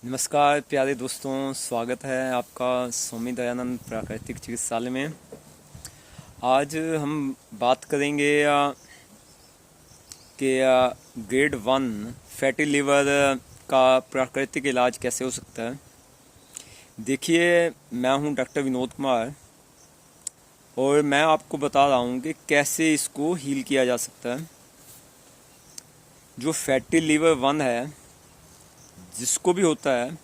नमस्कार प्यारे दोस्तों, स्वागत है आपका स्वामी दयानंद प्राकृतिक चिकित्सालय में। आज हम बात करेंगे कि ग्रेड 1 फैटी लिवर का प्राकृतिक इलाज कैसे हो सकता है। देखिए, मैं हूं डॉक्टर विनोद कुमार और मैं आपको बता रहा हूं कि कैसे इसको हील किया जा सकता है। जो फैटी लिवर 1 है, जिसको भी होता है,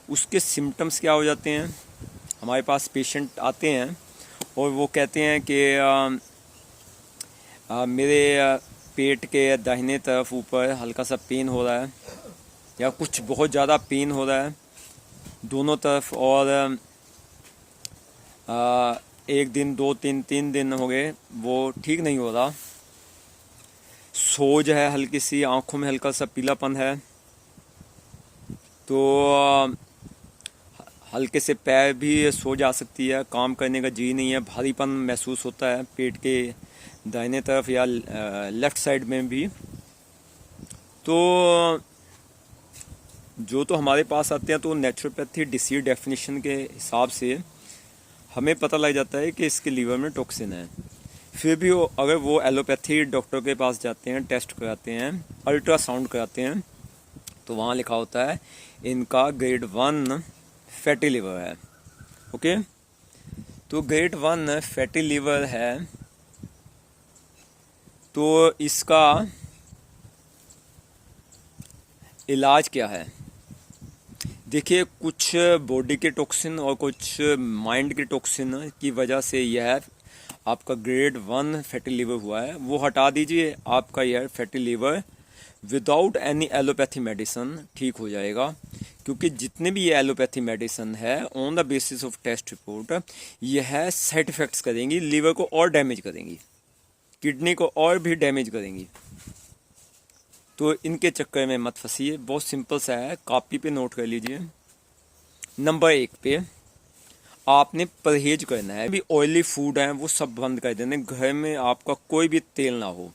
उसके सिम्टम्स क्या हो जाते हैं। हमारे पास पेशेंट आते हैं और वो कहते हैं कि मेरे पेट के दाहिने तरफ ऊपर हल्का सा पेन हो रहा है या कुछ बहुत ज़्यादा पेन हो रहा है दोनों तरफ, और एक दिन, दो तीन दिन हो गए, वो ठीक नहीं हो रहा। सोज है हल्की सी, आँखों में हल्का सा पीलापन है, तो हल्के से पैर भी सो जा सकती है, काम करने का जी नहीं है, भारीपन महसूस होता है पेट के दाहिने तरफ या लेफ़्ट साइड में भी। तो जो तो हमारे पास आते हैं, तो नेचुरोपैथी डिसीज डेफिनेशन के हिसाब से हमें पता लग जाता है कि इसके लीवर में टॉक्सिन है। फिर भी अगर वो एलोपैथी डॉक्टर के पास जाते हैं, टेस्ट कराते हैं, अल्ट्रासाउंड कराते हैं, तो वहाँ लिखा होता है इनका ग्रेड 1 फैटी लिवर है। ओके, तो ग्रेड 1 फैटी लिवर है, तो इसका इलाज क्या है। देखिए, कुछ बॉडी के टॉक्सिन और कुछ माइंड के टॉक्सिन की वजह से यह आपका ग्रेड 1 फैटी लिवर हुआ है, वो हटा दीजिए, आपका यह fatty liver without any allopathy medicine ठीक हो जाएगा। क्योंकि जितने भी ये एलोपैथी मेडिसिन है, on the basis of test report, यह साइड इफेक्ट्स करेंगी, लीवर को और डैमेज करेंगी, किडनी को और भी डैमेज करेंगी। तो इनके चक्कर में मत फंसिए। बहुत सिंपल सा है, कॉपी पे नोट कर लीजिए। नंबर 1 पे आपने परहेज करना है। भी ऑयली फूड है वो सब बंद कर देने। घर में आपका कोई भी तेल ना हो,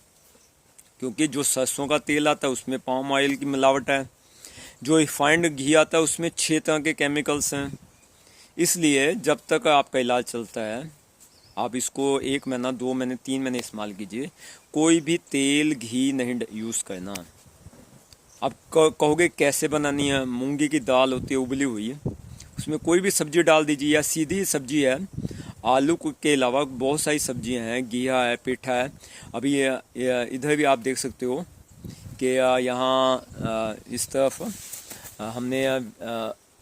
क्योंकि जो सरसों का तेल आता है उसमें पाम ऑयल की मिलावट है, जो रिफाइंड घी आता है उसमें 6 तरह के केमिकल्स हैं। इसलिए जब तक आपका इलाज चलता है, आप इसको 1 महीना, 2 महीने, 3 महीने इस्तेमाल कीजिए। कोई भी तेल घी नहीं यूज़ करना। अब कहोगे कैसे बनानी है। मूंगी की दाल होती है उबली हुई, उसमें कोई भी सब्जी डाल दीजिए, या सीधी सब्जी है, आलू के अलावा बहुत सारी सब्जियां हैं, घिया है, पेठा है। अभी इधर भी आप देख सकते हो कि यहाँ इस तरफ हमने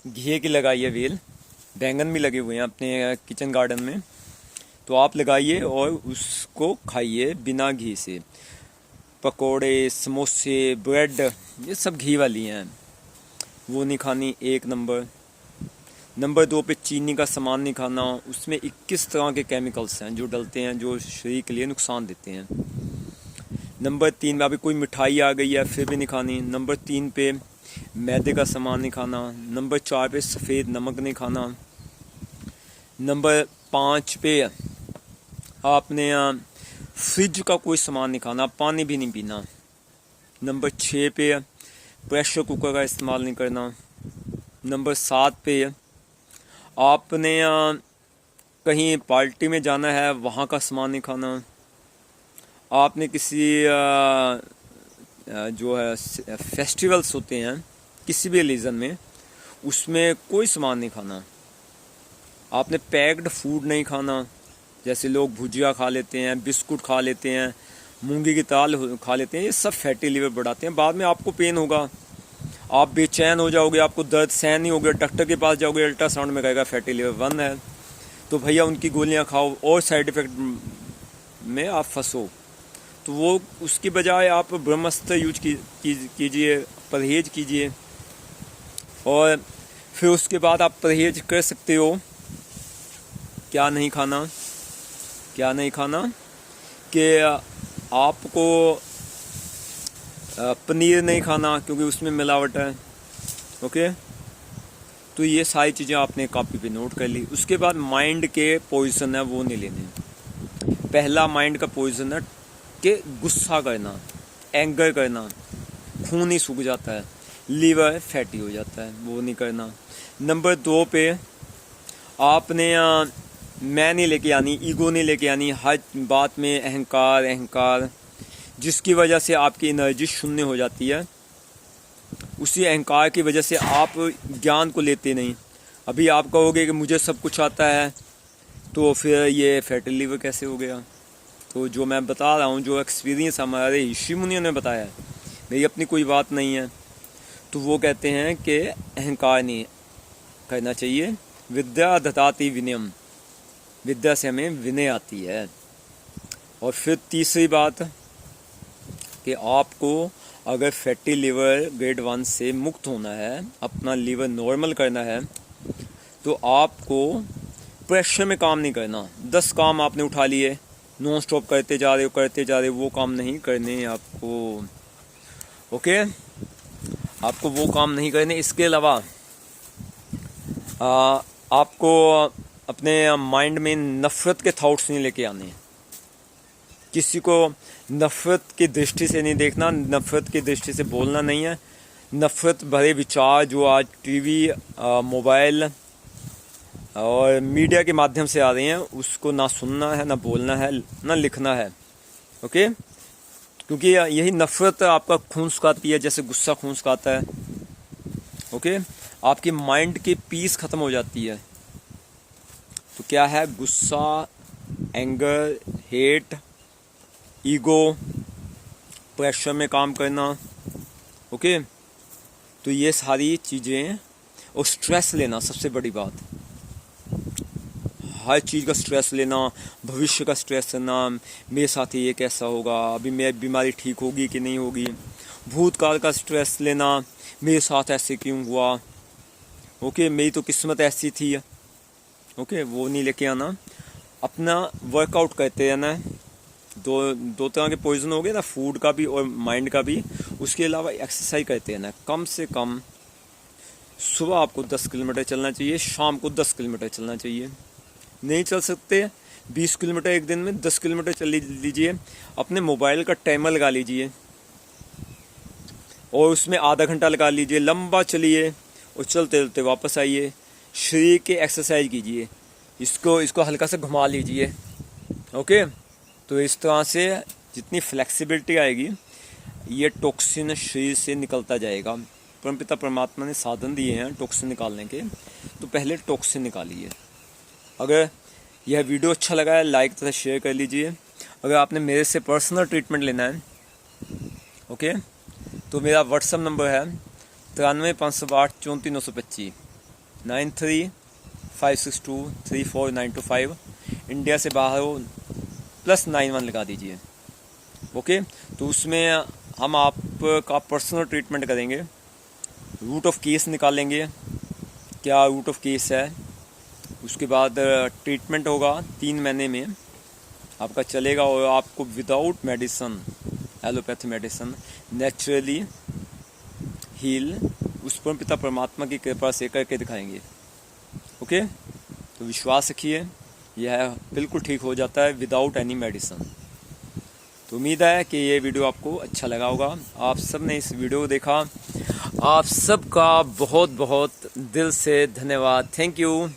घिए की लगाई है वेल, बैंगन भी लगे हुए हैं अपने किचन गार्डन में, तो आप लगाइए और उसको खाइए बिना घी से। पकोड़े, समोसे, ब्रेड, ये सब घी वाली हैं, वो नहीं खानी। 1 नंबर। नंबर 2 पे चीनी का सामान नहीं खाना, उसमें 21 तरह के केमिकल्स हैं जो डलते हैं, जो शरीर के लिए नुकसान देते हैं। नंबर 3 पे अभी कोई मिठाई आ गई है फिर भी नहीं खानी। नंबर 3 पे मैदे का सामान नहीं खाना। नंबर 4 पे सफ़ेद नमक नहीं खाना। नंबर 5 पे आपने फ्रिज का कोई सामान नहीं खाना, पानी भी नहीं पीना। नंबर 6 पे प्रेशर कुकर का इस्तेमाल नहीं करना। नंबर 7 पे आपने कहीं पार्टी में जाना है, वहाँ का सामान नहीं खाना। आपने किसी जो है फेस्टिवल्स होते हैं किसी भी रिलीजन में, उसमें कोई सामान नहीं खाना। आपने पैक्ड फूड नहीं खाना, जैसे लोग भुजिया खा लेते हैं, बिस्कुट खा लेते हैं, मूंगी की दाल खा लेते हैं। ये सब फैटी लिवर बढ़ाते हैं। बाद में आपको पेन होगा, आप बेचैन हो जाओगे, आपको दर्द सहन नहीं होगा, डॉक्टर के पास जाओगे, अल्ट्रासाउंड में कहेगा फैटी लिवर 1 है, तो भैया उनकी गोलियां खाओ और साइड इफ़ेक्ट में आप फंसो। तो वो उसकी बजाय आप ब्रह्मास्त्र यूज कीजिए, परहेज कीजिए। और फिर उसके बाद आप परहेज कर सकते हो। क्या नहीं खाना, क्या नहीं खाना कि आपको पनीर नहीं खाना, क्योंकि उसमें मिलावट है। ओके, तो ये सारी चीज़ें आपने कॉपी पे नोट कर ली। उसके बाद माइंड के पॉइजन है वो नहीं लेने। पहला माइंड का पॉइजन है कि गुस्सा करना, एंगर करना, खून ही सूख जाता है। लीवर फैटी हो जाता है, वो नहीं करना। नंबर 2 पे आपने मैं नहीं लेके आनी, ईगो नहीं लेके आनी, हर बात में अहंकार, जिसकी वजह से आपकी एनर्जी शून्य हो जाती है। उसी अहंकार की वजह से आप ज्ञान को लेते नहीं। अभी आप कहोगे कि मुझे सब कुछ आता है, तो फिर ये फैटी लीवर कैसे हो गया? तो जो मैं बता रहा हूँ, जो एक्सपीरियंस हमारे ऋषि मुनियों ने बताया है, मेरी अपनी कोई बात नहीं है, तो वो कहते हैं कि अहंकार नहीं करना चाहिए। विद्या दधाति विनयम, विद्या से हमें विनय आती है। और फिर तीसरी बात कि आपको अगर फैटी लीवर ग्रेड 1 से मुक्त होना है, अपना लीवर नॉर्मल करना है, तो आपको प्रेशर में काम नहीं करना। 10 काम आपने उठा लिए, नॉन स्टॉप करते जा रहे हो, वो काम नहीं करने आपको। ओके, आपको वो काम नहीं करने। इसके अलावा आपको अपने माइंड में नफ़रत के थॉट्स नहीं लेके आने। किसी को नफ़रत की दृष्टि से नहीं देखना, नफ़रत की दृष्टि से बोलना नहीं है। नफ़रत भरे विचार जो आज टीवी, मोबाइल और मीडिया के माध्यम से आ रहे हैं, उसको ना सुनना है, ना बोलना है, ना लिखना है। ओके, क्योंकि यही नफ़रत आपका खून सुखाती है, जैसे गुस्सा खून सुखाता है। ओके, आपकी माइंड की पीस ख़त्म हो जाती है। तो क्या है? गुस्सा, एंगर, हेट, ईगो, प्रेशर में काम करना। ओके, तो ये सारी चीज़ें, और स्ट्रेस लेना सबसे बड़ी बात, हर चीज़ का स्ट्रेस लेना, भविष्य का स्ट्रेस लेना, मेरे साथ ये कैसा होगा, अभी मेरी बीमारी ठीक होगी कि नहीं होगी, भूतकाल का स्ट्रेस लेना, मेरे साथ ऐसे क्यों हुआ, ओके, मेरी तो किस्मत ऐसी थी। ओके, वो नहीं लेके आना। अपना वर्कआउट करते रहना है। दो तरह के पॉइजन हो गए ना, फूड का भी और माइंड का भी। उसके अलावा एक्सरसाइज करते रहना है। कम से कम सुबह आपको 10 किलोमीटर चलना चाहिए, शाम को 10 किलोमीटर चलना चाहिए। नहीं चल सकते 20 किलोमीटर एक दिन में, 10 किलोमीटर चल लीजिए। अपने मोबाइल का टाइमर लगा लीजिए और उसमें आधा घंटा लगा लीजिए, लंबा चलिए और चलते चलते वापस आइए। शरीर के एक्सरसाइज कीजिए, इसको हल्का सा घुमा लीजिए। ओके, तो इस तरह से जितनी फ्लेक्सिबिलिटी आएगी, ये टॉक्सिन शरीर से निकलता जाएगा। परमपिता परमात्मा ने साधन दिए हैं टॉक्सिन निकालने के, तो पहले टॉक्सिन निकालिए। अगर यह वीडियो अच्छा लगा है, लाइक तथा शेयर कर लीजिए। अगर आपने मेरे से पर्सनल ट्रीटमेंट लेना है, ओके, तो मेरा व्हाट्सअप नंबर है 93 508 34 925 9356234925। इंडिया से बाहर हो +91 लगा दीजिए। ओके, तो उसमें हम आपका पर्सनल ट्रीटमेंट करेंगे। रूट ऑफ केस निकालेंगे, क्या रूट ऑफ केस है। उसके बाद ट्रीटमेंट होगा 3 महीने में आपका चलेगा, और आपको without medicine, allopathy medicine, naturally heal उस परमपिता परमात्मा की कृपा से करके दिखाएंगे। ओके, तो विश्वास रखिए, यह बिल्कुल ठीक हो जाता है विदाउट एनी मेडिसन। तो उम्मीद है कि ये वीडियो आपको अच्छा लगा होगा। आप सब ने इस वीडियो को देखा, आप सबका बहुत बहुत दिल से धन्यवाद। Thank you.